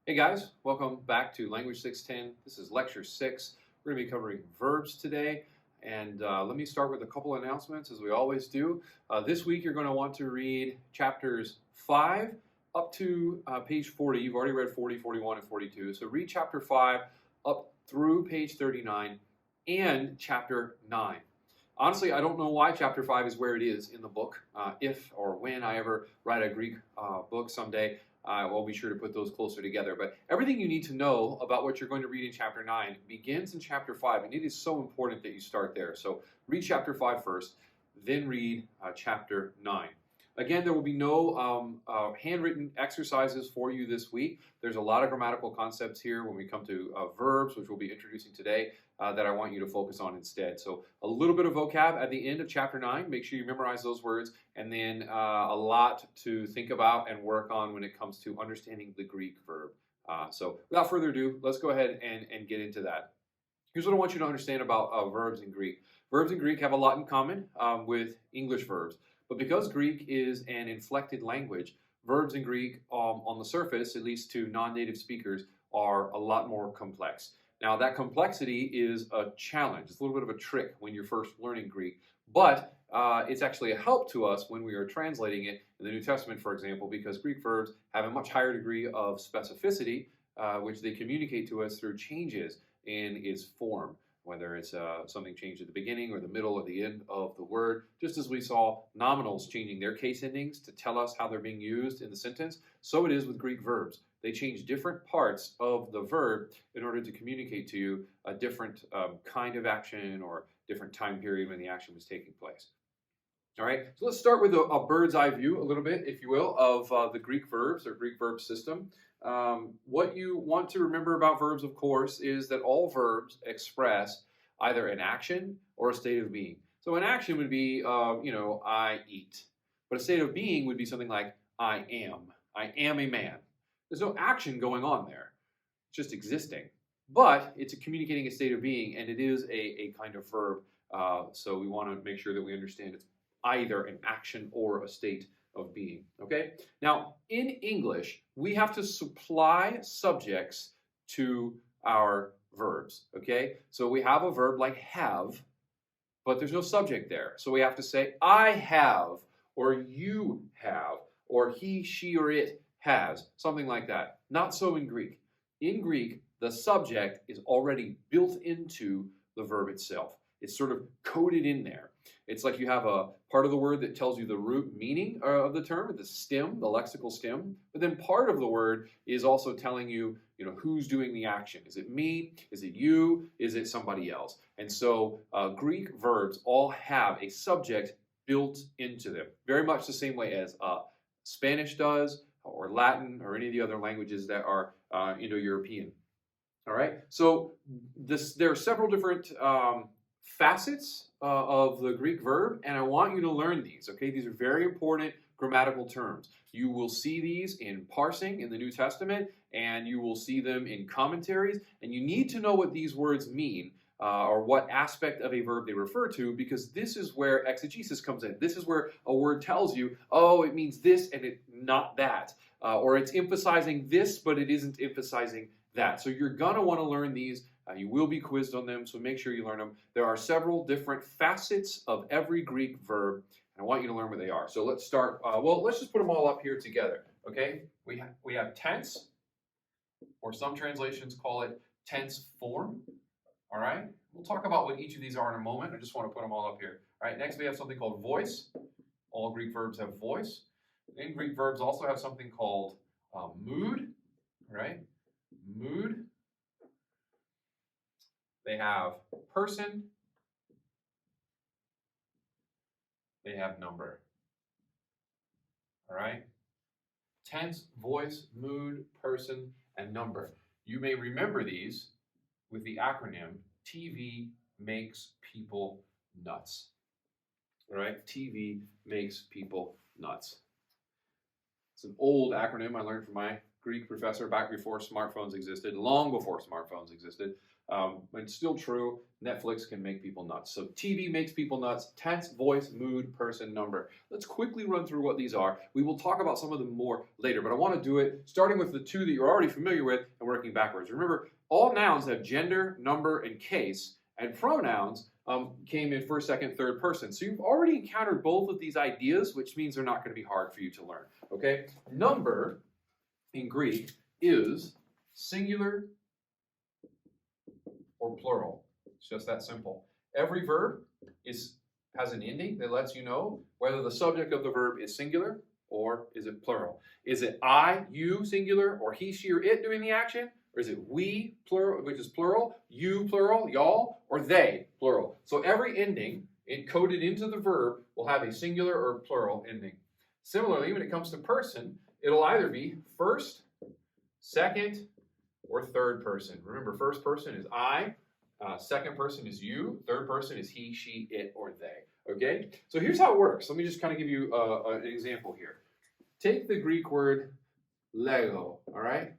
Hey guys, welcome back to Language 610. This is Lecture 6. We're going to be covering verbs today. And let me start with a couple announcements as we always do. This week you're going to want to read chapters 5 up to page 40. You've already read 40, 41, and 42. So read chapter 5 up through page 39 and chapter 9. Honestly, I don't know why chapter 5 is where it is in the book. If or when I ever write a Greek book someday, I will be sure to put those closer together. But everything you need to know about what you're going to read in chapter 9 begins in chapter 5, and it is so important that you start there. So read chapter 5 first, then read chapter 9. Again, there will be no handwritten exercises for you this week. There's a lot of grammatical concepts here when we come to verbs, which we'll be introducing today, that I want you to focus on instead. So a little bit of vocab at the end of chapter 9. Make sure you memorize those words, and then a lot to think about and work on when it comes to understanding the Greek verb. So without further ado, let's go ahead and get into that. Here's what I want you to understand about verbs in Greek. Verbs in Greek have a lot in common with English verbs. But because Greek is an inflected language, verbs in Greek, on the surface, at least to non-native speakers, are a lot more complex. Now, that complexity is a challenge. It's a little bit of a trick when you're first learning Greek, but it's actually a help to us when we are translating it in the New Testament, for example, because Greek verbs have a much higher degree of specificity, which they communicate to us through changes in its form, whether it's something changed at the beginning or the middle or the end of the word. Just as we saw nominals changing their case endings to tell us how they're being used in the sentence, so it is with Greek verbs. They change different parts of the verb in order to communicate to you a different kind of action or different time period when the action was taking place. All right, so let's start with a bird's eye view, a little bit, if you will, of the Greek verbs or Greek verb system. What you want to remember about verbs, of course, is that all verbs express either an action or a state of being. So an action would be, I eat. But a state of being would be something like, I am. I am a man. There's no action going on there. It's just existing. But it's communicating a state of being, and it is a kind of verb. So we want to make sure that we understand it's either an action or a state of being. Okay? Now, in English, we have to supply subjects to our verbs. Okay? So we have a verb like have, but there's no subject there. So we have to say, I have, or you have, or he, she, or it has, something like that. Not so in Greek. In Greek, the subject is already built into the verb itself. It's sort of coded in there. It's like you have a part of the word that tells you the root meaning of the term, the stem, the lexical stem. But then part of the word is also telling you, who's doing the action. Is it me? Is it you? Is it somebody else? And so Greek verbs all have a subject built into them, very much the same way as Spanish does, or Latin, or any of the other languages that are Indo-European. All right, so there are several different facets of the Greek verb, and I want you to learn these, okay? These are very important grammatical terms. You will see these in parsing in the New Testament, and you will see them in commentaries, and you need to know what these words mean, or what aspect of a verb they refer to, because this is where exegesis comes in. This is where a word tells you, oh, it means this and not that. Or it's emphasizing this, but it isn't emphasizing that. So you're going to want to learn these. You will be quizzed on them, so make sure you learn them. There are several different facets of every Greek verb, and I want you to learn what they are. So let's start. Let's just put them all up here together, okay? We have tense, or some translations call it tense form. All right, we'll talk about what each of these are in a moment. I just want to put them all up here. All right, next we have something called voice. All Greek verbs have voice. And Greek verbs also have something called mood. All right, mood. They have person. They have number. All right, tense, voice, mood, person, and number. You may remember these with the acronym TV makes people nuts. All right, TV makes people nuts. It's an old acronym I learned from my Greek professor back before smartphones existed, long before smartphones existed. It's still true. Netflix can make people nuts. So TV makes people nuts. Tense, voice, mood, person, number. Let's quickly run through what these are. We will talk about some of them more later, but I want to do it starting with the two that you're already familiar with and working backwards. Remember, all nouns have gender, number, and case, and pronouns came in first, second, third person. So you've already encountered both of these ideas, which means they're not going to be hard for you to learn. Okay? Number in Greek is singular or plural. It's just that simple. Every verb has an ending that lets you know whether the subject of the verb is singular or is it plural. Is it I, you, singular, or he, she, or it doing the action? Or is it we, plural, which is plural, you, plural, y'all, or they, plural? So every ending encoded into the verb will have a singular or plural ending. Similarly, when it comes to person, it'll either be first, second, or third person. Remember, first person is I, second person is you, third person is he, she, it, or they. Okay? So here's how it works. Let me just kind of give you an example here. Take the Greek word lego, all right?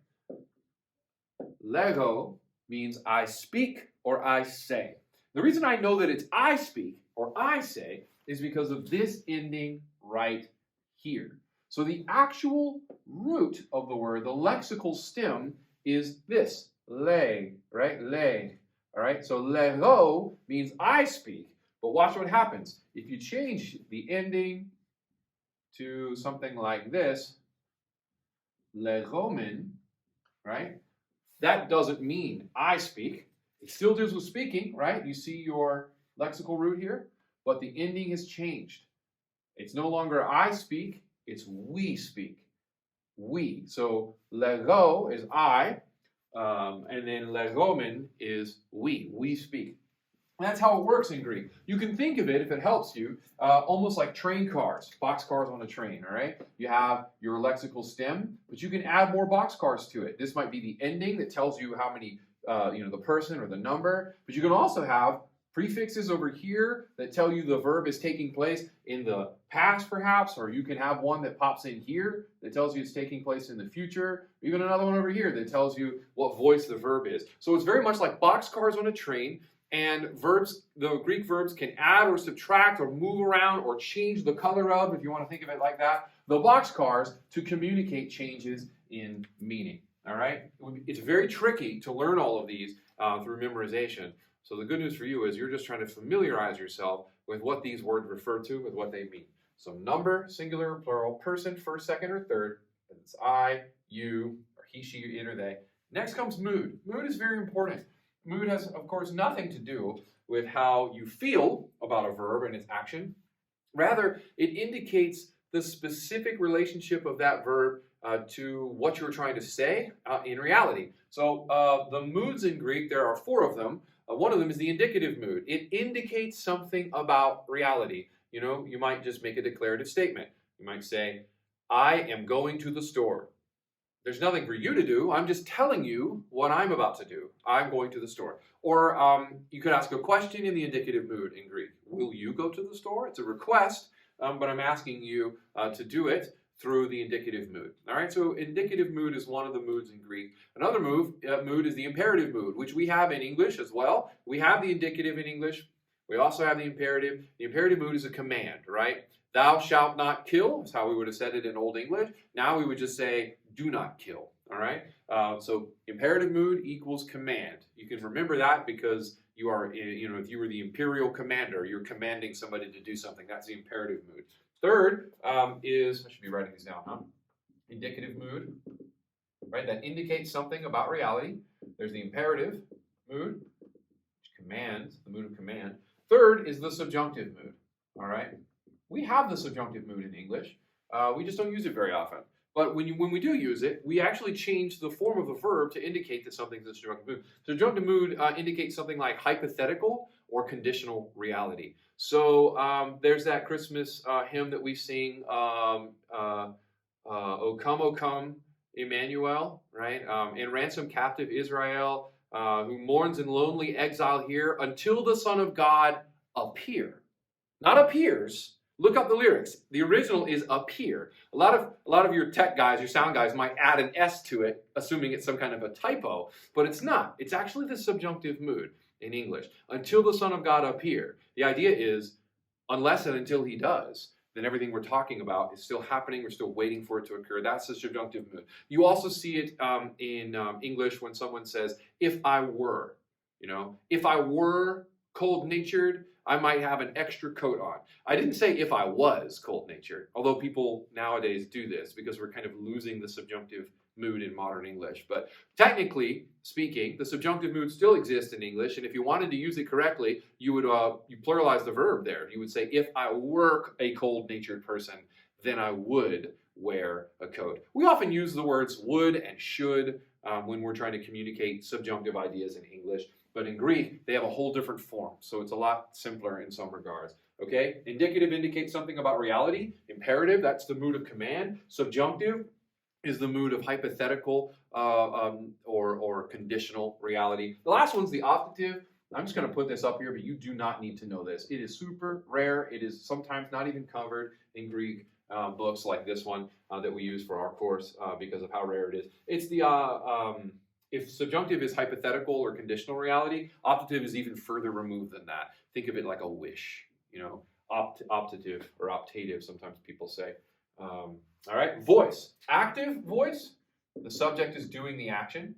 Lego means I speak or I say. The reason I know that it's I speak or I say is because of this ending right here. So the actual root of the word, the lexical stem, is this, le, right? Le, all right? So lego means I speak, but watch what happens. If you change the ending to something like this, legomen, right? That doesn't mean I speak. It still deals with speaking, right? You see your lexical root here, but the ending has changed. It's no longer I speak, it's we speak. We. So lego is I, and then legomen is we. We speak. And that's how it works in Greek. You can think of it, if it helps you, almost like train cars, box cars on a train, all right? You have your lexical stem, but you can add more box cars to it. This might be the ending that tells you how many, the person or the number, but you can also have prefixes over here that tell you the verb is taking place in the past, perhaps, or you can have one that pops in here that tells you it's taking place in the future, even another one over here that tells you what voice the verb is. So it's very much like box cars on a train, and verbs, the Greek verbs can add or subtract or move around or change the color of, if you want to think of it like that, the box cars to communicate changes in meaning. All right? It's very tricky to learn all of these through memorization. So the good news for you is you're just trying to familiarize yourself with what these words refer to, with what they mean. So number, singular, plural, person, first, second, or third. It's I, you, or he, she, it, or they. Next comes mood. Mood is very important. Mood has, of course, nothing to do with how you feel about a verb and its action. Rather, it indicates the specific relationship of that verb to what you're trying to say in reality. So the moods in Greek, there are 4 of them. One of them is the indicative mood. It indicates something about reality. You know, you might just make a declarative statement. You might say, I am going to the store. There's nothing for you to do. I'm just telling you what I'm about to do. I'm going to the store. Or you could ask a question in the indicative mood in Greek. Will you go to the store? It's a request, but I'm asking you to do it through the indicative mood. All right, so indicative mood is one of the moods in Greek. Another mood is the imperative mood, which we have in English as well. We have the indicative in English. We also have the imperative. The imperative mood is a command, right? Thou shalt not kill is how we would have said it in Old English. Now we would just say, do not kill, all right? So imperative mood equals command. You can remember that because you are, if you were the imperial commander, you're commanding somebody to do something. That's the imperative mood. Third is, I should be writing these down, huh? Indicative mood, right? That indicates something about reality. There's the imperative mood, which commands, the mood of command. Third is the subjunctive mood, all right? We have the subjunctive mood in English. We just don't use it very often. But when we do use it, we actually change the form of the verb to indicate that something's a subjunctive mood. Subjunctive mood indicates something like hypothetical or conditional reality. So there's that Christmas hymn that we sing, O come, Emmanuel, right? And ransom captive Israel, who mourns in lonely exile here until the Son of God appear. Not appears, Look up the lyrics. The original is appear. A lot of your tech guys, your sound guys might add an S to it, assuming it's some kind of a typo, but it's not. It's actually the subjunctive mood in English. Until the Son of God appear. The idea is, unless and until he does, then everything we're talking about is still happening. We're still waiting for it to occur. That's the subjunctive mood. You also see it in English when someone says, if I were. If I were cold-natured, I might have an extra coat on. I didn't say if I was cold-natured, although people nowadays do this because we're kind of losing the subjunctive mood in modern English. But technically speaking, the subjunctive mood still exists in English, and if you wanted to use it correctly, you would you pluralize the verb there. You would say, if I were a cold-natured person, then I would wear a coat. We often use the words would and should when we're trying to communicate subjunctive ideas in English. But in Greek, they have a whole different form, so it's a lot simpler in some regards. Okay? Indicative indicates something about reality. Imperative, that's the mood of command. Subjunctive is the mood of hypothetical or conditional reality. The last one's the optative. I'm just going to put this up here, but you do not need to know this. It is super rare. It is sometimes not even covered in Greek books like this one that we use for our course because of how rare it is. It's the if subjunctive is hypothetical or conditional reality, optative is even further removed than that. Think of it like a wish, optative or optative, sometimes people say. All right, voice. Active voice, the subject is doing the action.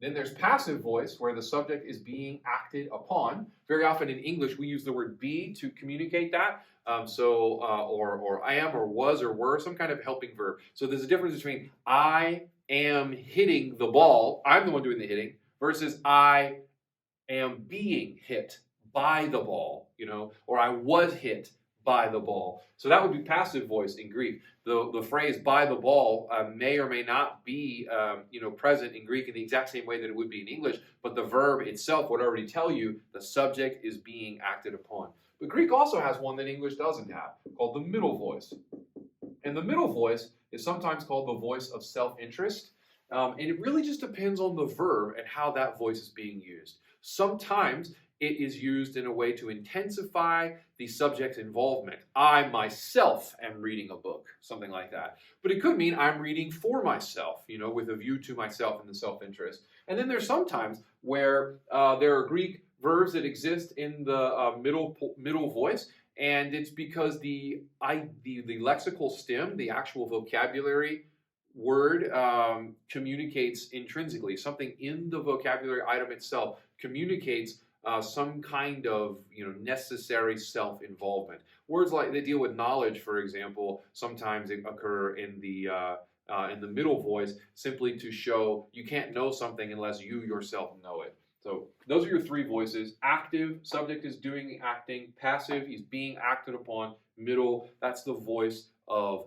Then there's passive voice, where the subject is being acted upon. Very often in English, we use the word be to communicate that. Or I am, or was, or were, some kind of helping verb. So there's a difference between I am hitting the ball, I'm the one doing the hitting, versus I am being hit by the ball, or I was hit by the ball. So that would be passive voice in Greek. The phrase by the ball may or may not be present in Greek in the exact same way that it would be in English, but the verb itself would already tell you the subject is being acted upon. But Greek also has one that English doesn't have, called the middle voice. And the middle voice is sometimes called the voice of self-interest. And it really just depends on the verb and how that voice is being used. Sometimes it is used in a way to intensify the subject's involvement. I myself am reading a book, something like that. But it could mean I'm reading for myself, with a view to myself and the self-interest. And then there's sometimes where there are Greek verbs that exist in the middle voice, and it's because the lexical stem, the actual vocabulary word, communicates intrinsically. Something in the vocabulary item itself communicates some kind of necessary self-involvement. Words like they deal with knowledge, for example, sometimes occur in the middle voice simply to show you can't know something unless you yourself know it. So those are your three voices. Active, subject is doing the acting. Passive, he's being acted upon. Middle, that's the voice of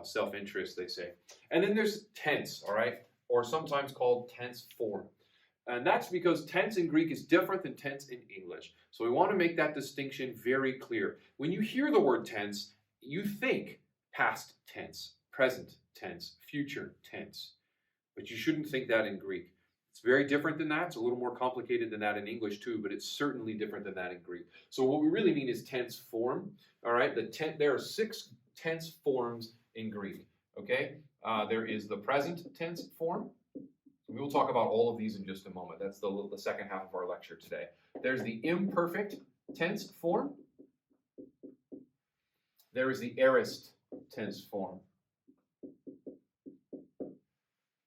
self-interest, they say. And then there's tense, all right, or sometimes called tense form. And that's because tense in Greek is different than tense in English. So we want to make that distinction very clear. When you hear the word tense, you think past tense, present tense, future tense. But you shouldn't think that in Greek. It's very different than that. It's a little more complicated than that in English too, but it's certainly different than that in Greek. So what we really mean is tense form. All right, there are 6 tense forms in Greek. Okay, there is the present tense form. We will talk about all of these in just a moment. That's the second half of our lecture today. There's the imperfect tense form. There is the aorist tense form.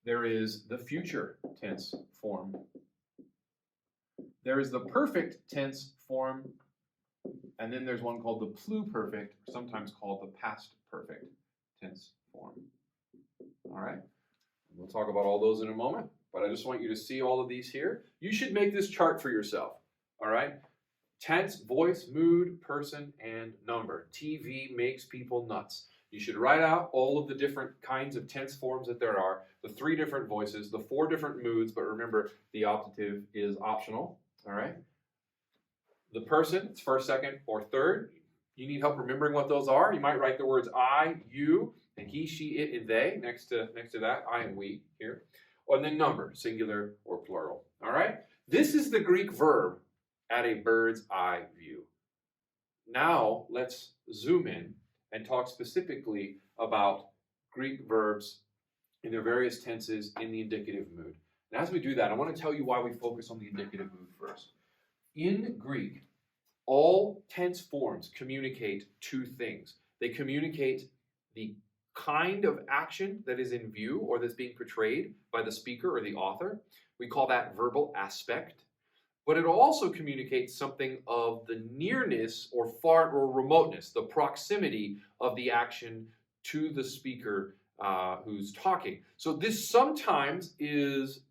There is the future tense form. There is the perfect tense form. And then there's one called the pluperfect, sometimes called the past perfect tense form. All right? We'll talk about all those in a moment, but I just want you to see all of these here. You should make this chart for yourself. All right? Tense, voice, mood, person, and number. TV makes people nuts. You should write out all of the different kinds of tense forms that there are, the 3 different voices, the 4 different moods, but remember the optative is optional. All right? The person, it's first, second, or third. You need help remembering what those are. You might write the words I, you, and he, she, it, and they next to that. I and we here. And then number, singular or plural. All right? This is the Greek verb at a bird's eye view. Now let's zoom in and talk specifically about Greek verbs in their various tenses in the indicative mood. And as we do that, I want to tell you why we focus on the indicative mood first. In Greek, all tense forms communicate two things. They communicate the kind of action that is in view or that's being portrayed by the speaker or the author. We call that verbal aspect. But it also communicates something of the nearness or far or remoteness, the proximity of the action to the speaker who's talking. So this sometimes is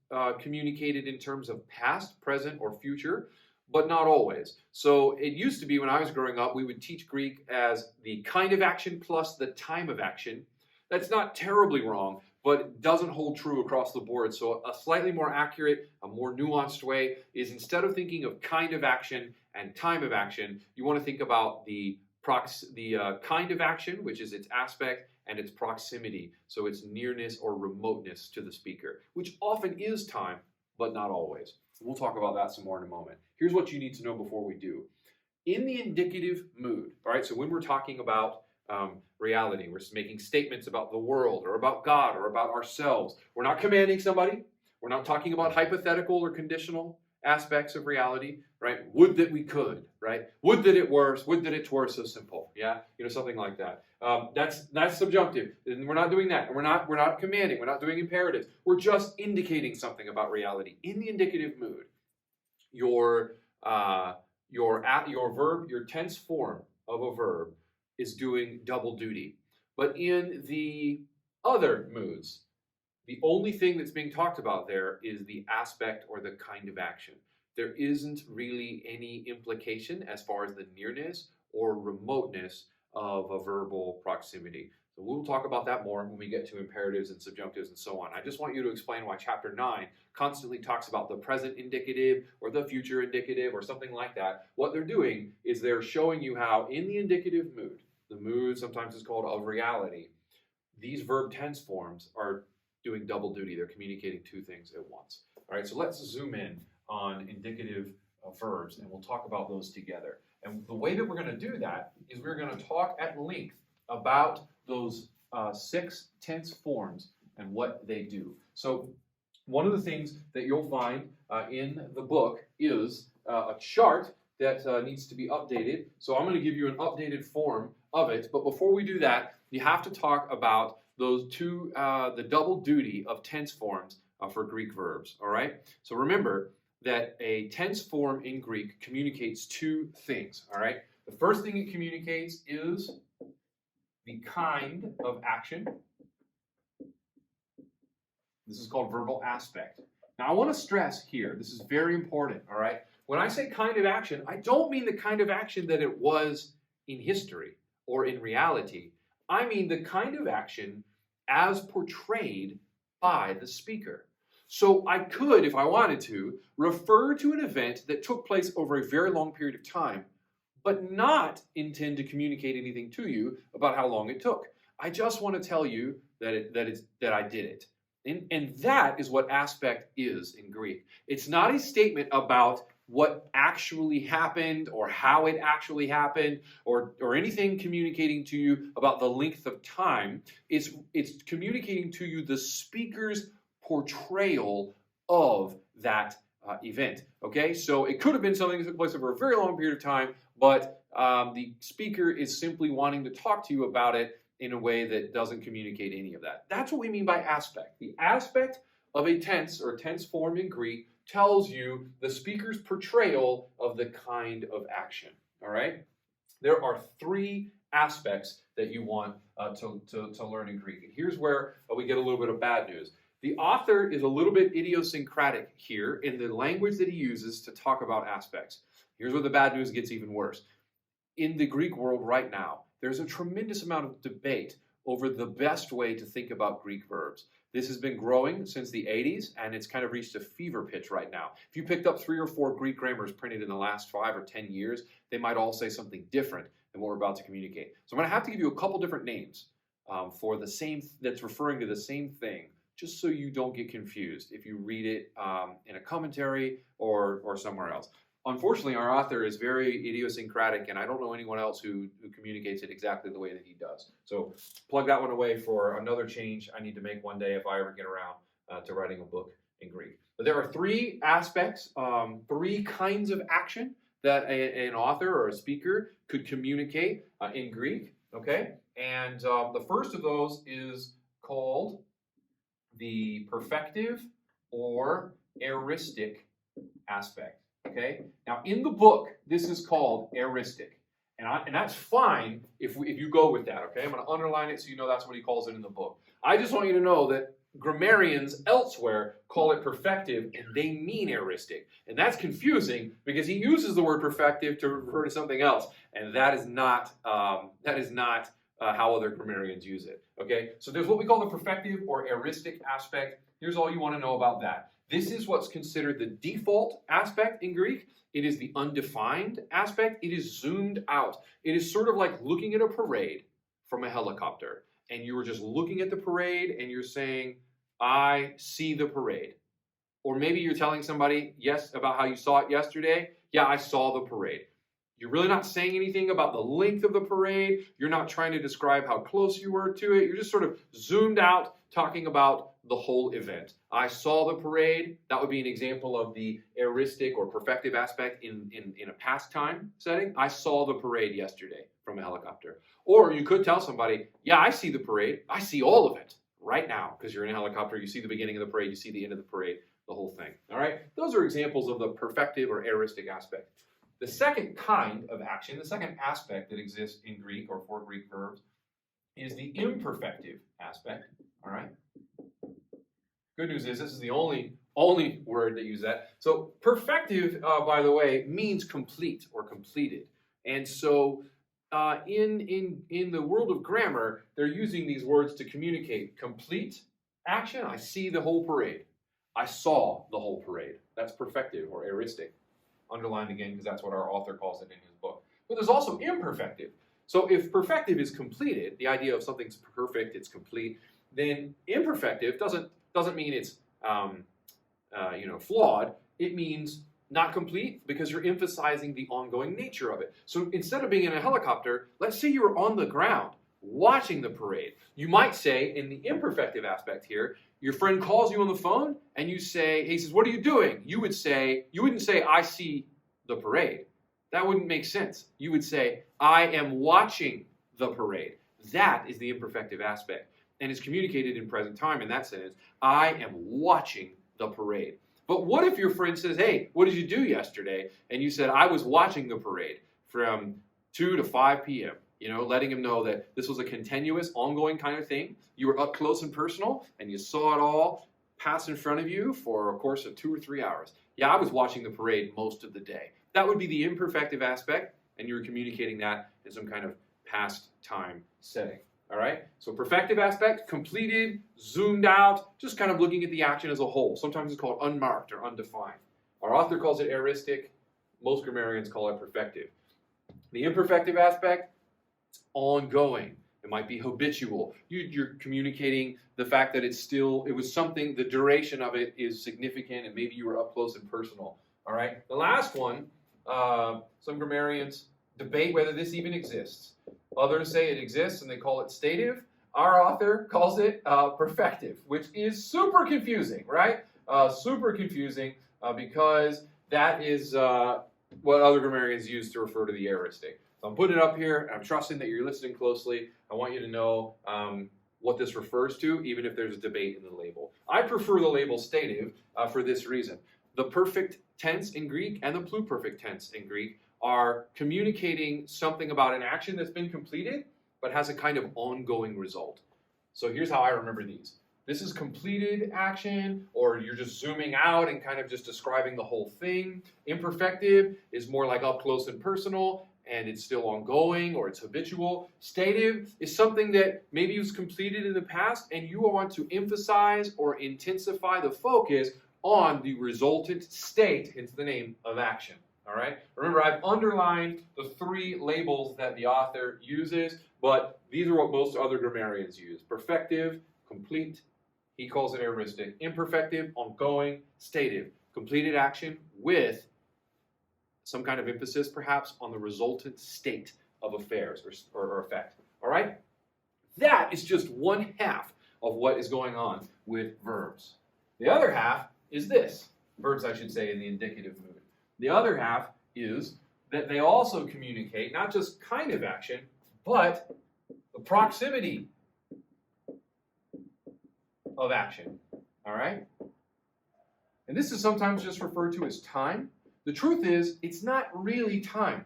communicated in terms of past, present, or future, but not always. So it used to be when I was growing up, we would teach Greek as the kind of action plus the time of action. That's not terribly wrong, but it doesn't hold true across the board. So a slightly more accurate, a more nuanced way is instead of thinking of kind of action and time of action, you want to think about the kind of action, which is its aspect, and its proximity, so its nearness or remoteness to the speaker, which often is time, but not always. We'll talk about that some more in a moment. Here's what you need to know before we do. In the indicative mood, all right, so when we're talking about reality, we're making statements about the world or about God or about ourselves. We're not commanding somebody. We're not talking about hypothetical or conditional aspects of reality, right? Would that we could, right? Would that it were, would that it were so simple, yeah? Something like that. That's subjunctive. And we're not doing that. We're not commanding. We're not doing imperatives. We're just indicating something about reality. In the indicative mood, your verb, your tense form of a verb is doing double duty. But in the other moods, the only thing that's being talked about there is the aspect or the kind of action. There isn't really any implication as far as the nearness or remoteness of a verbal proximity. So we'll talk about that more when we get to imperatives and subjunctives and so on. I just want you to explain why chapter 9 constantly talks about the present indicative or the future indicative or something like that. What they're doing is they're showing you how in the indicative mood, the mood sometimes is called of reality, these verb tense forms are doing double duty. They're communicating two things at once. All right, so let's zoom in on indicative verbs, and we'll talk about those together. And the way that we're going to do that is we're going to talk at length about those 6 tense forms and what they do. So one of the things that you'll find in the book is a chart that needs to be updated. So I'm going to give you an updated form of it. But before we do that, you have to talk about those two, the double duty of tense forms for Greek verbs, all right? So remember that a tense form in Greek communicates two things, all right? The first thing it communicates is the kind of action. This is called verbal aspect. Now I want to stress here, this is very important, all right? When I say kind of action, I don't mean the kind of action that it was in history or in reality. I mean the kind of action as portrayed by the speaker. So I could, if I wanted to, refer to an event that took place over a very long period of time, but not intend to communicate anything to you about how long it took. I just want to tell you that I did it. And that is what aspect is in Greek. It's not a statement about what actually happened or how it actually happened or anything communicating to you about the length of time. It's communicating to you the speaker's portrayal of that event. Okay, so it could have been something that took place over a very long period of time, but the speaker is simply wanting to talk to you about it in a way that doesn't communicate any of that. That's what we mean by aspect. The aspect of a tense or tense form in Greek tells you the speaker's portrayal of the kind of action. All right? There are 3 aspects that you want to learn in Greek. And here's where we get a little bit of bad news. The author is a little bit idiosyncratic here in the language that he uses to talk about aspects. Here's where the bad news gets even worse. In the Greek world right now, there's a tremendous amount of debate over the best way to think about Greek verbs. This has been growing since the 80s, and it's kind of reached a fever pitch right now. If you picked up 3 or 4 Greek grammars printed in the last 5 or 10 years, they might all say something different than what we're about to communicate. So I'm going to have to give you a couple different names for the same, that's referring to the same thing, just so you don't get confused if you read it in a commentary or somewhere else. Unfortunately, our author is very idiosyncratic, and I don't know anyone else who communicates it exactly the way that he does. So plug that one away for another change I need to make one day if I ever get around to writing a book in Greek. But there are three aspects, three kinds of action that an author or a speaker could communicate in Greek, okay? And the first of those is called the perfective or aoristic aspect. Okay. Now, in the book, this is called aoristic, and that's fine if you go with that. Okay, I'm going to underline it so you know that's what he calls it in the book. I just want you to know that grammarians elsewhere call it perfective, and they mean aoristic, and that's confusing because he uses the word perfective to refer to something else, and that is not how other grammarians use it. Okay, so there's what we call the perfective or aoristic aspect. Here's all you want to know about that. This is what's considered the default aspect in Greek. It is the undefined aspect. It is zoomed out. It is sort of like looking at a parade from a helicopter. And you were just looking at the parade and you're saying, I see the parade. Or maybe you're telling somebody, yes, about how you saw it yesterday. Yeah, I saw the parade. You're really not saying anything about the length of the parade. You're not trying to describe how close you were to it. You're just sort of zoomed out, talking about the whole event. I saw the parade. That would be an example of the aoristic or perfective aspect in a past time setting. I saw the parade yesterday from a helicopter. Or you could tell somebody, yeah, I see the parade. I see all of it right now because you're in a helicopter. You see the beginning of the parade. You see the end of the parade, the whole thing. All right? Those are examples of the perfective or aoristic aspect. The second kind of action, the second aspect that exists in Greek or for Greek verbs is the imperfective aspect. All right? Good news is this is the only word that uses that. So perfective, by the way, means complete or completed. And so in the world of grammar, they're using these words to communicate complete action. I see the whole parade. I saw the whole parade. That's perfective or aoristic. Underlined again because that's what our author calls it in his book. But there's also imperfective. So if perfective is completed, the idea of something's perfect, it's complete, then imperfective doesn't mean it's flawed. It means not complete because you're emphasizing the ongoing nature of it. So instead of being in a helicopter, let's say you were on the ground watching the parade. You might say in the imperfective aspect here, your friend calls you on the phone and he says, what are you doing? You wouldn't say, I see the parade. That wouldn't make sense. You would say, I am watching the parade. That is the imperfective aspect. And it's communicated in present time in that sentence. I am watching the parade. But what if your friend says, hey, what did you do yesterday? And you said, I was watching the parade from 2 to 5 p.m., letting him know that this was a continuous, ongoing kind of thing. You were up close and personal, and you saw it all pass in front of you for a course of 2 or 3 hours. Yeah, I was watching the parade most of the day. That would be the imperfective aspect, and you're communicating that in some kind of past time setting. All right? So perfective aspect, completed, zoomed out, just kind of looking at the action as a whole. Sometimes it's called unmarked or undefined. Our author calls it aoristic. Most grammarians call it perfective. The imperfective aspect, it's ongoing. It might be habitual. You're communicating the fact that it was something, the duration of it is significant, and maybe you were up close and personal. All right? The last one, some grammarians debate whether this even exists. Others say it exists and they call it stative. Our author calls it perfective, which is super confusing, right? Super confusing because that is what other grammarians use to refer to the aoristic. So I'm putting it up here, and I'm trusting that you're listening closely. I want you to know what this refers to, even if there's a debate in the label. I prefer the label stative for this reason. The perfect tense in Greek and the pluperfect tense in Greek are communicating something about an action that's been completed, but has a kind of ongoing result. So here's how I remember these. This is completed action, or you're just zooming out and kind of just describing the whole thing. Imperfective is more like up close and personal, and it's still ongoing, or it's habitual. Stative is something that maybe was completed in the past, and you want to emphasize or intensify the focus on the resultant state, hence the name of action. All right. Remember, I've underlined the 3 labels that the author uses, but these are what most other grammarians use. Perfective, complete, he calls it aoristic. Imperfective, ongoing, stative. Completed action with some kind of emphasis perhaps on the resultant state of affairs or effect. All right? That is just one half of what is going on with verbs. The other half is this. Verbs, I should say, in the indicative mood. The other half is that they also communicate not just kind of action, but the proximity of action. All right? And this is sometimes just referred to as time. The truth is, it's not really time.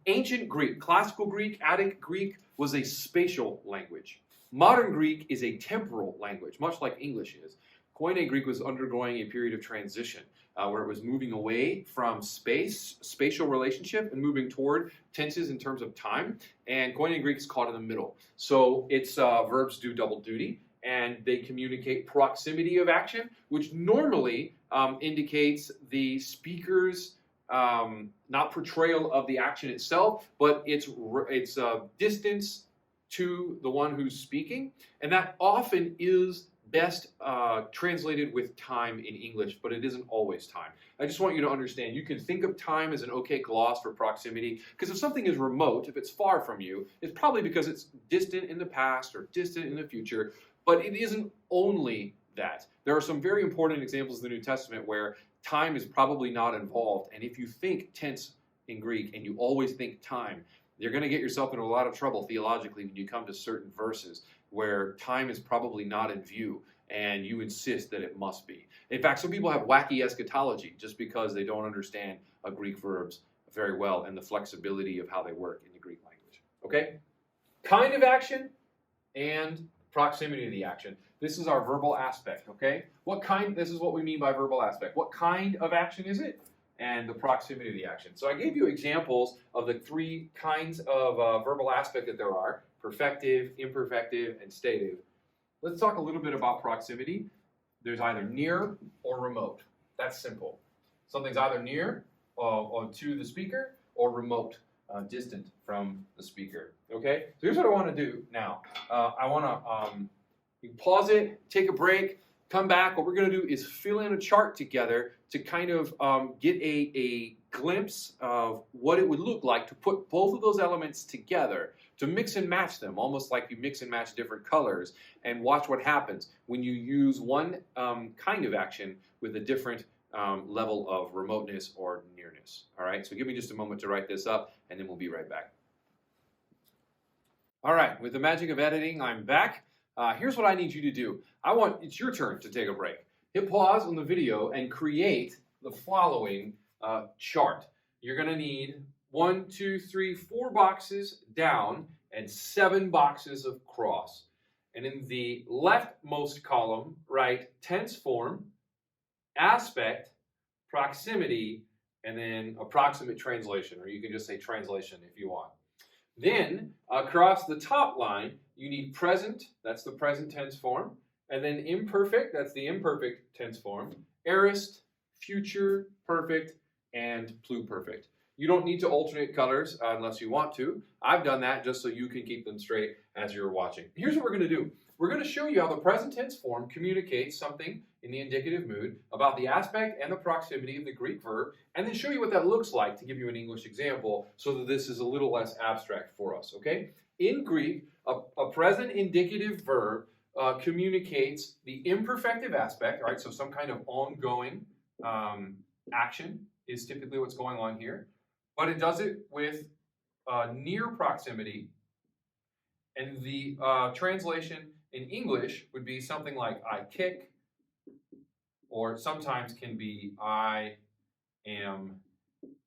Ancient Greek, classical Greek, Attic Greek was a spatial language. Modern Greek is a temporal language, much like English is. Koine Greek was undergoing a period of transition where it was moving away from spatial relationship, and moving toward tenses in terms of time. And Koine Greek is caught in the middle. So its verbs do double duty, and they communicate proximity of action, which normally indicates the speaker's not portrayal of the action itself, but its distance to the one who's speaking. And that often is best translated with time in English, but it isn't always time. I just want you to understand, you can think of time as an okay gloss for proximity, because if something is remote, if it's far from you, it's probably because it's distant in the past or distant in the future, but it isn't only that. There are some very important examples in the New Testament where time is probably not involved, and if you think tense in Greek and you always think time, you're going to get yourself into a lot of trouble theologically when you come to certain verses where time is probably not in view and you insist that it must be. In fact, some people have wacky eschatology just because they don't understand Greek verbs very well and the flexibility of how they work in the Greek language. Okay? Kind of action and proximity of the action. This is our verbal aspect, okay? This is what we mean by verbal aspect. What kind of action is it? And the proximity of the action. So I gave you examples of the three kinds of verbal aspect that there are: perfective, imperfective, and stative. Let's talk a little bit about proximity. There's either near or remote. That's simple. Something's either near to the speaker or remote, distant from the speaker. Okay? So here's what I want to do now. I want to you pause it, take a break, come back. What we're going to do is fill in a chart together to kind of get a glimpse of what it would look like to put both of those elements together, to mix and match them, almost like you mix and match different colors, and watch what happens when you use one kind of action with a different level of remoteness or nearness. All right, so give me just a moment to write this up, and then we'll be right back. All right, with the magic of editing, I'm back. Here's what I need you to do. It's your turn to take a break. Hit pause on the video and create the following chart. You're going to need 1, 2, 3, 4 boxes down and 7 boxes of cross. And in the leftmost column, write tense form, aspect, proximity, and then approximate translation, or you can just say translation if you want. Then, across the top line, you need present, that's the present tense form, and then imperfect, that's the imperfect tense form, aorist, future, perfect, and pluperfect. You don't need to alternate colors unless you want to. I've done that just so you can keep them straight as you're watching. Here's what we're going to do. We're going to show you how the present tense form communicates something in the indicative mood about the aspect and the proximity of the Greek verb, and then show you what that looks like to give you an English example so that this is a little less abstract for us, okay? In Greek, a present indicative verb communicates the imperfective aspect, right? So some kind of ongoing action is typically what's going on here, but it does it with near proximity, and the translation in English would be something like I kick, or sometimes can be I am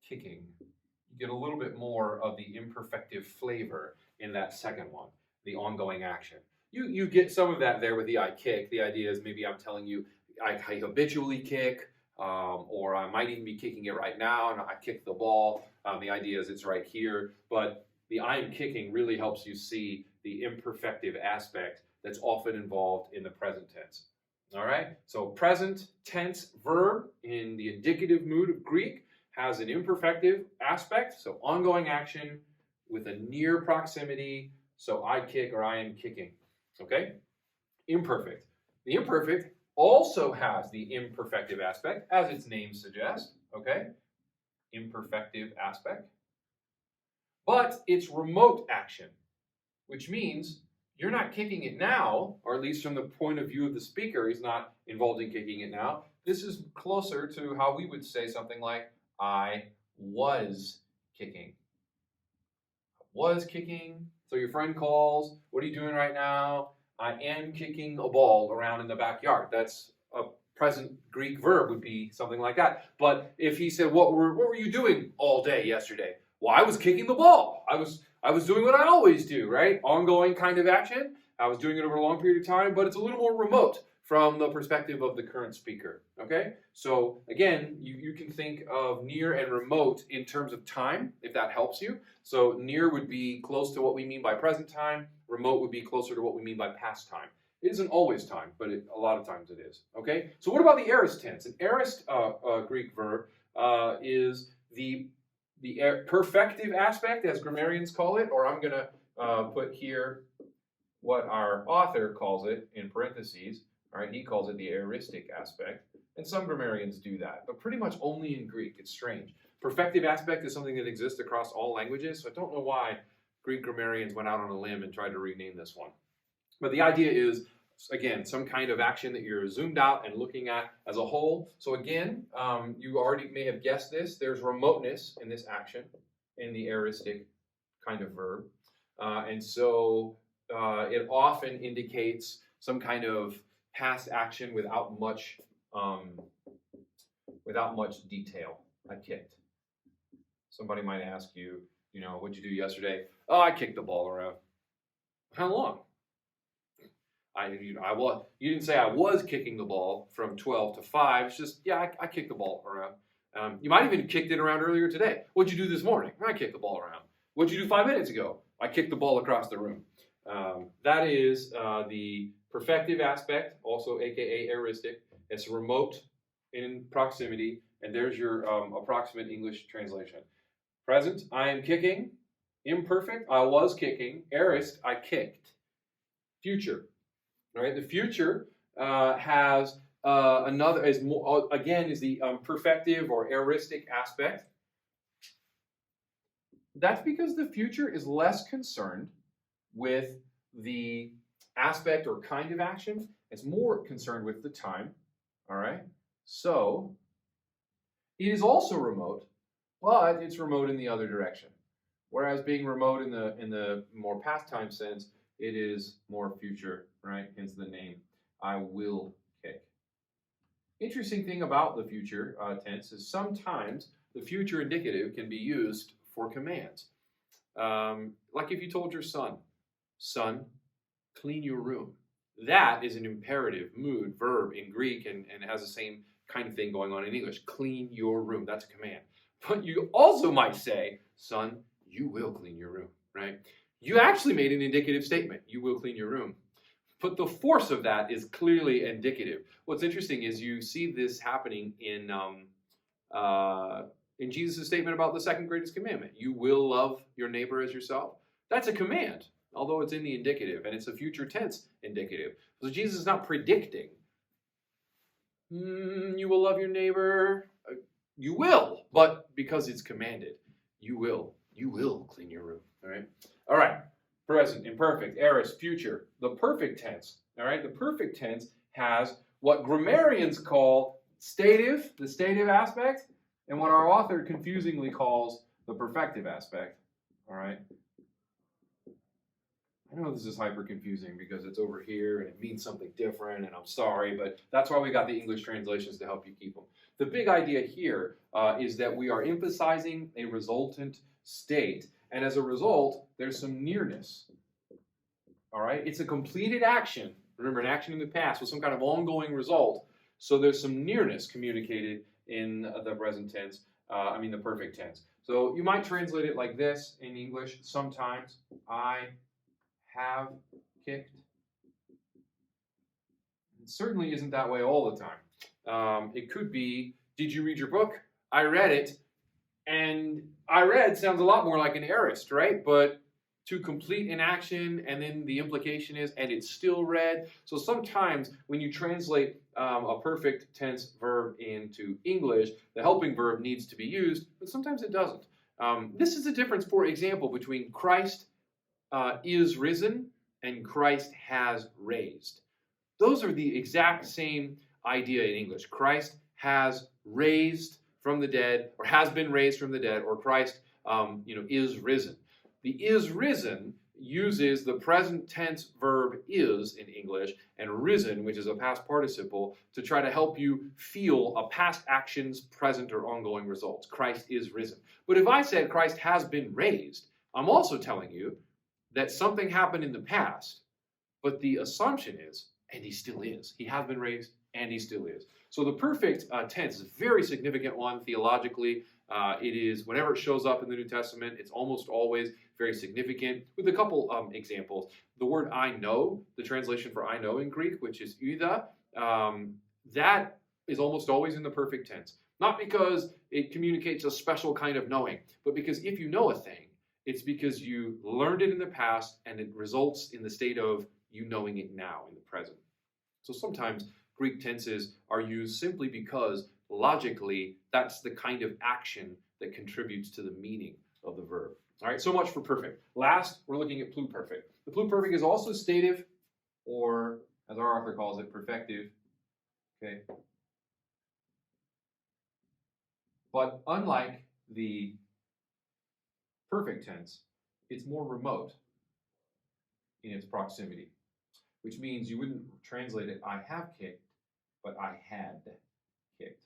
kicking. You get a little bit more of the imperfective flavor in that second one, the ongoing action. You get some of that there with the I kick. The idea is maybe I'm telling you I habitually kick, or I might even be kicking it right now, and I kick the ball. The idea is it's right here, but the I am kicking really helps you see the imperfective aspect that's often involved in the present tense. All right, so present tense verb in the indicative mood of Greek has an imperfective aspect, so ongoing action with a near proximity, so I kick or I am kicking. Okay, imperfect. The imperfect also has the imperfective aspect, as its name suggests. Okay, imperfective aspect, but it's remote action, which means you're not kicking it now, or at least from the point of view of the speaker, he's not involved in kicking it now. This is closer to how we would say something like, I was kicking. Was kicking. So your friend calls, what are you doing right now? I am kicking a ball around in the backyard. That's a present Greek verb, would be something like that. But if he said, what were you doing all day yesterday? Well, I was kicking the ball. I was doing what I always do, right? Ongoing kind of action. I was doing it over a long period of time, but it's a little more remote from the perspective of the current speaker, okay? So again, you can think of near and remote in terms of time, if that helps you. So near would be close to what we mean by present time. Remote would be closer to what we mean by past time. It isn't always time, but a lot of times it is, okay? So what about the aorist tense? An aorist Greek verb is the perfective aspect, as grammarians call it, or I'm going to put here what our author calls it in parentheses. All right, he calls it the aoristic aspect, and some grammarians do that, but pretty much only in Greek. It's strange. Perfective aspect is something that exists across all languages, so I don't know why Greek grammarians went out on a limb and tried to rename this one. But the idea is, again, some kind of action that you're zoomed out and looking at as a whole. So again, you already may have guessed this. There's remoteness in this action, in the aoristic kind of verb. And so it often indicates some kind of past action without much detail. I kicked. Somebody might ask you, what'd you do yesterday? Oh, I kicked the ball around. How long? You didn't say I was kicking the ball from 12 to 5. It's just, yeah, I kicked the ball around. You might even kicked it around earlier today. What'd you do this morning? I kicked the ball around. What'd you do 5 minutes ago? I kicked the ball across the room. That is the perfective aspect, also aka aoristic. It's remote in proximity, and there's your approximate English translation. Present, I am kicking. Imperfect, I was kicking. Aorist, I kicked. Future. All right, the future has is the perfective or aoristic aspect. That's because the future is less concerned with the aspect or kind of action. It's more concerned with the time. All right, so it is also remote, but it's remote in the other direction. Whereas being remote in the more past time sense, it is more future, right? Hence the name. I will kick. Interesting thing about the future tense is sometimes the future indicative can be used for commands. Like if you told your son, clean your room. That is an imperative mood verb in Greek and has the same kind of thing going on in English. Clean your room. That's a command. But you also might say, son, you will clean your room, right? You actually made an indicative statement. You will clean your room. But the force of that is clearly indicative. What's interesting is you see this happening in Jesus' statement about the second greatest commandment. You will love your neighbor as yourself. That's a command, although it's in the indicative, and it's a future tense indicative. So Jesus is not predicting. You will love your neighbor. You will, but because it's commanded, you will clean your room. All right. Present, imperfect, aorist, future. The perfect tense. All right. The perfect tense has what grammarians call stative, the stative aspect, and what our author confusingly calls the perfective aspect. All right. I know this is hyper confusing because it's over here and it means something different, and I'm sorry, but that's why we got the English translations to help you keep them. The big idea here is that we are emphasizing a resultant state, and as a result, there's some nearness. All right, it's a completed action. Remember, an action in the past with some kind of ongoing result. So there's some nearness communicated in the present tense. The perfect tense. So you might translate it like this in English. Sometimes I have kicked. It certainly isn't that way all the time. It could be, did you read your book? I read it. And I read sounds a lot more like an aorist, right? But to complete an action, and then the implication is, and it's still read. So sometimes when you translate a perfect tense verb into English, the helping verb needs to be used, but sometimes it doesn't. This is the difference, for example, between Christ is risen and Christ has raised. Those are the exact same idea in English. Christ has raised from the dead, or has been raised from the dead, or Christ is risen. The is risen uses the present tense verb is in English and risen, which is a past participle, to try to help you feel a past action's present or ongoing results. Christ is risen. But if I said Christ has been raised, I'm also telling you that something happened in the past, but the assumption is, and he still is. He has been raised, and he still is. So the perfect tense is a very significant one theologically. It is, whenever it shows up in the New Testament, it's almost always very significant. With a couple examples, the word I know, the translation for I know in Greek, which is oida, that is almost always in the perfect tense. Not because it communicates a special kind of knowing, but because if you know a thing, it's because you learned it in the past and it results in the state of you knowing it now in the present. So sometimes Greek tenses are used simply because logically that's the kind of action that contributes to the meaning of the verb. All right, so much for perfect. Last, we're looking at pluperfect. The pluperfect is also stative, or as our author calls it, perfective. Okay. But unlike the perfect tense, it's more remote in its proximity, which means you wouldn't translate it, I have kicked, but I had kicked.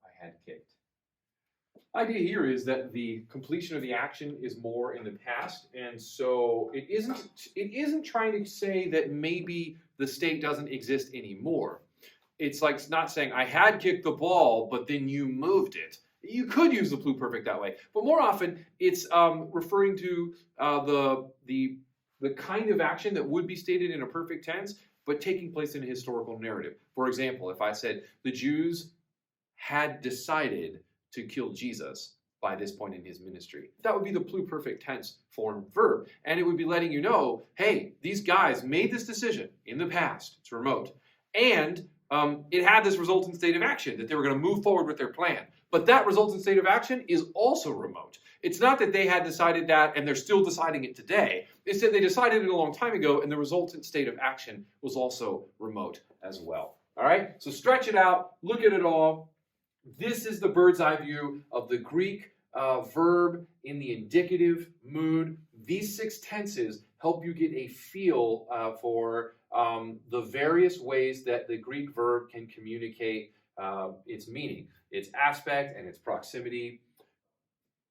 I had kicked. Idea here is that the completion of the action is more in the past, and so it isn't trying to say that maybe the state doesn't exist anymore. It's like not saying I had kicked the ball, but then you moved it. You could use the pluperfect that way, but more often it's referring to the kind of action that would be stated in a perfect tense, but taking place in a historical narrative. For example, if I said the Jews had decided to kill Jesus by this point in his ministry, that would be the pluperfect tense form verb, and it would be letting you know, hey, these guys made this decision in the past. It's remote, and it had this resultant state of action that they were going to move forward with their plan. But that resultant state of action is also remote. It's not that they had decided that and they're still deciding it today. It's that they decided it a long time ago and the resultant state of action was also remote as well. All right? So stretch it out. Look at it all. This is the bird's eye view of the Greek verb in the indicative mood. These 6 tenses help you get a feel for the various ways that the Greek verb can communicate its meaning, its aspect, and its proximity.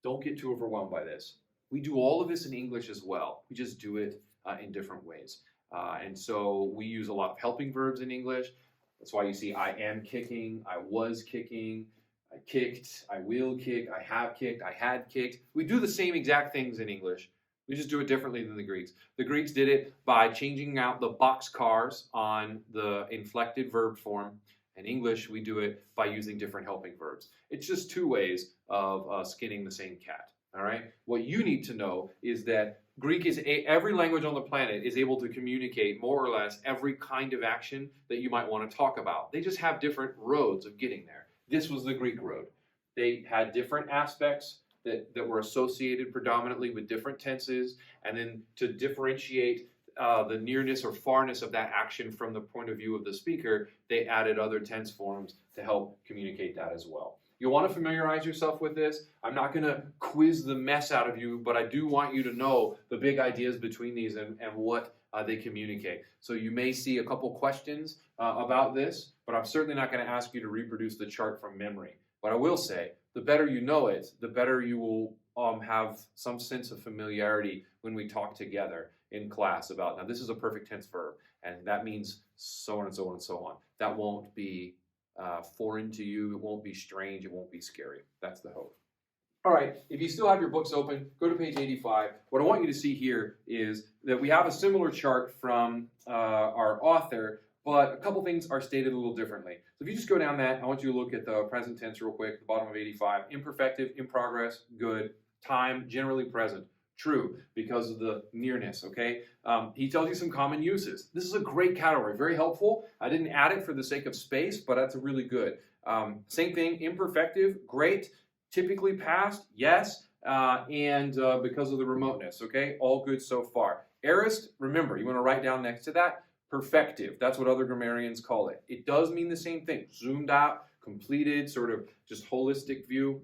Don't get too overwhelmed by this. We do all of this in English as well. We just do it in different ways. And so we use a lot of helping verbs in English. That's why you see I am kicking, I was kicking, I kicked, I will kick, I have kicked, I had kicked. We do the same exact things in English. We just do it differently than the Greeks. The Greeks did it by changing out the boxcars on the inflected verb form. In English, we do it by using different helping verbs. It's just 2 ways of skinning the same cat. All right. What you need to know is that Greek is every language on the planet is able to communicate more or less every kind of action that you might want to talk about. They just have different roads of getting there. This was the Greek road. They had different aspects that were associated predominantly with different tenses, and then to differentiate the nearness or farness of that action from the point of view of the speaker, they added other tense forms to help communicate that as well. You'll want to familiarize yourself with this. I'm not going to quiz the mess out of you, but I do want you to know the big ideas between these and what they communicate. So you may see a couple questions about this, but I'm certainly not going to ask you to reproduce the chart from memory. But I will say, the better you know it, the better you will have some sense of familiarity when we talk together in class about, now this is a perfect tense verb, and that means so on and so on and so on. That won't be foreign to you. It won't be strange. It won't be scary. That's the hope. All right, if you still have your books open, go to page 85. What I want you to see here is that we have a similar chart from our author, but a couple things are stated a little differently. So if you just go down that, I want you to look at the present tense real quick, the bottom of 85. Imperfective, in progress, good. Time, generally present. True, because of the nearness, okay? He tells you some common uses. This is a great category, very helpful. I didn't add it for the sake of space, but that's really good. Same thing, imperfective, great. Typically past, yes. And because of the remoteness, okay? All good so far. Aorist, remember, you want to write down next to that, perfective. That's what other grammarians call it. It does mean the same thing. Zoomed out, completed, sort of just holistic view.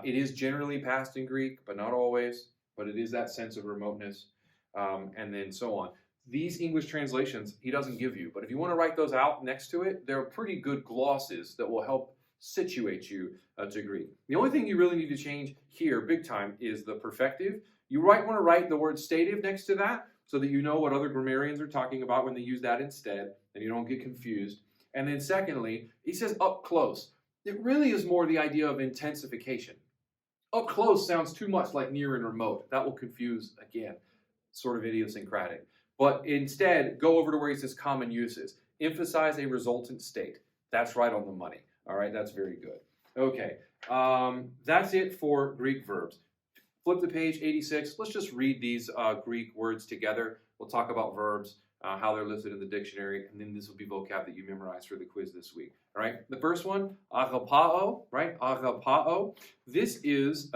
It is generally past in Greek, but not always. But it is that sense of remoteness, and then so on. These English translations he doesn't give you, but if you want to write those out next to it, there are pretty good glosses that will help situate you to Greek. The only thing you really need to change here, big time, is the perfective. You might want to write the word stative next to that so that you know what other grammarians are talking about when they use that instead, and you don't get confused. And then secondly, he says up close. It really is more the idea of intensification. Up close sounds too much like near and remote. That will confuse, again, sort of idiosyncratic. But instead, go over to where he says common uses. Emphasize a resultant state. That's right on the money. All right, that's very good. Okay, that's it for Greek verbs. Flip to page 86. Let's just read these Greek words together. We'll talk about verbs, how they're listed in the dictionary, and then this will be vocab that you memorize for the quiz this week. All right, the first one, agapao, right? Agapao. This is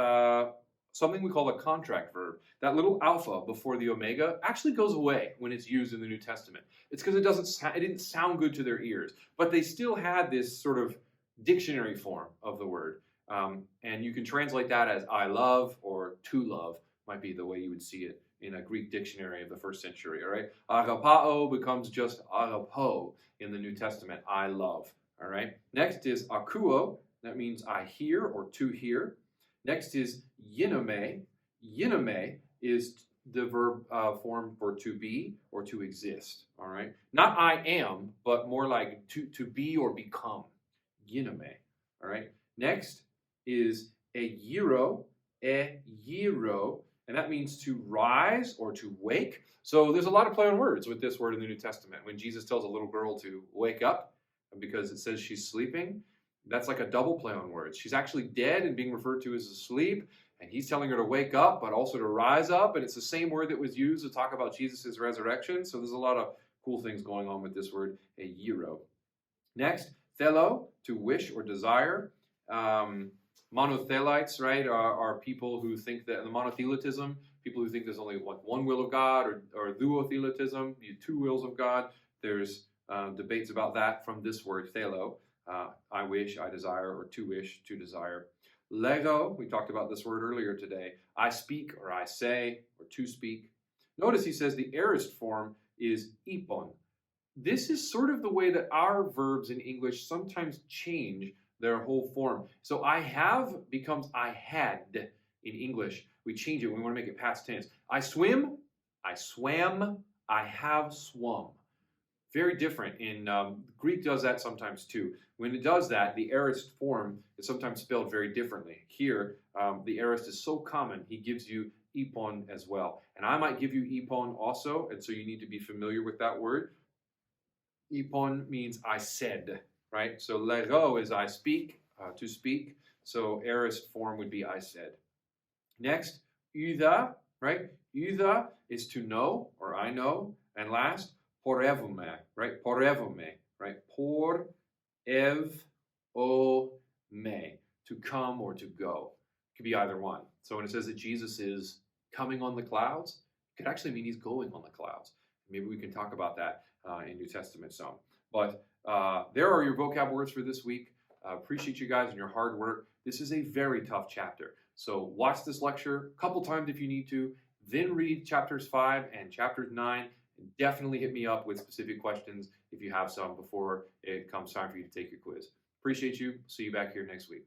something we call a contract verb. That little alpha before the omega actually goes away when it's used in the New Testament. It's because it didn't sound good to their ears, but they still had this sort of dictionary form of the word. And you can translate that as I love or to love, might be the way you would see it in a Greek dictionary of the first century, all right? Agapao becomes just agapo in the New Testament, I love, all right? Next is akuo, that means I hear or to hear. Next is yinome. Yinome is the verb form for to be or to exist, all right? Not I am, but more like to be or become, yinome, all right? Next is a gyro, and that means to rise or to wake. So there's a lot of play on words with this word in the New Testament. When Jesus tells a little girl to wake up because it says she's sleeping, that's like a double play on words. She's actually dead and being referred to as asleep, and he's telling her to wake up, but also to rise up, and it's the same word that was used to talk about Jesus' resurrection. So there's a lot of cool things going on with this word, a gyro. Next, thelo, to wish or desire. Monothelites, right, are people who think that the monothelitism, people who think there's only one will of God, or duothelitism, the two wills of God. There's debates about that from this word, thelo, I wish, I desire, or to wish, to desire. Lego, we talked about this word earlier today, I speak, or I say, or to speak. Notice he says the aorist form is ipon. This is sort of the way that our verbs in English sometimes change their whole form. So I have becomes I had in English. We change it when we want to make it past tense. I swim, I swam, I have swum. Very different. In Greek does that sometimes too. When it does that, the aorist form is sometimes spelled very differently. Here, the aorist is so common, he gives you ipon as well. And I might give you ipon also, and so you need to be familiar with that word. Ipon means I said, right? So lego is I speak, to speak. So aorist form would be I said. Next, ydha, right? Ydha is to know or I know. And last, porevome, right? Porevome, right? Por-ev-o-me, to come or to go. It could be either one. So when it says that Jesus is coming on the clouds, it could actually mean he's going on the clouds. Maybe we can talk about that in New Testament some. But there are your vocab words for this week. Appreciate you guys and your hard work. This is a very tough chapter. So watch this lecture a couple times if you need to, then read chapters 5 and chapters 9. And definitely hit me up with specific questions if you have some before it comes time for you to take your quiz. Appreciate you. See you back here next week.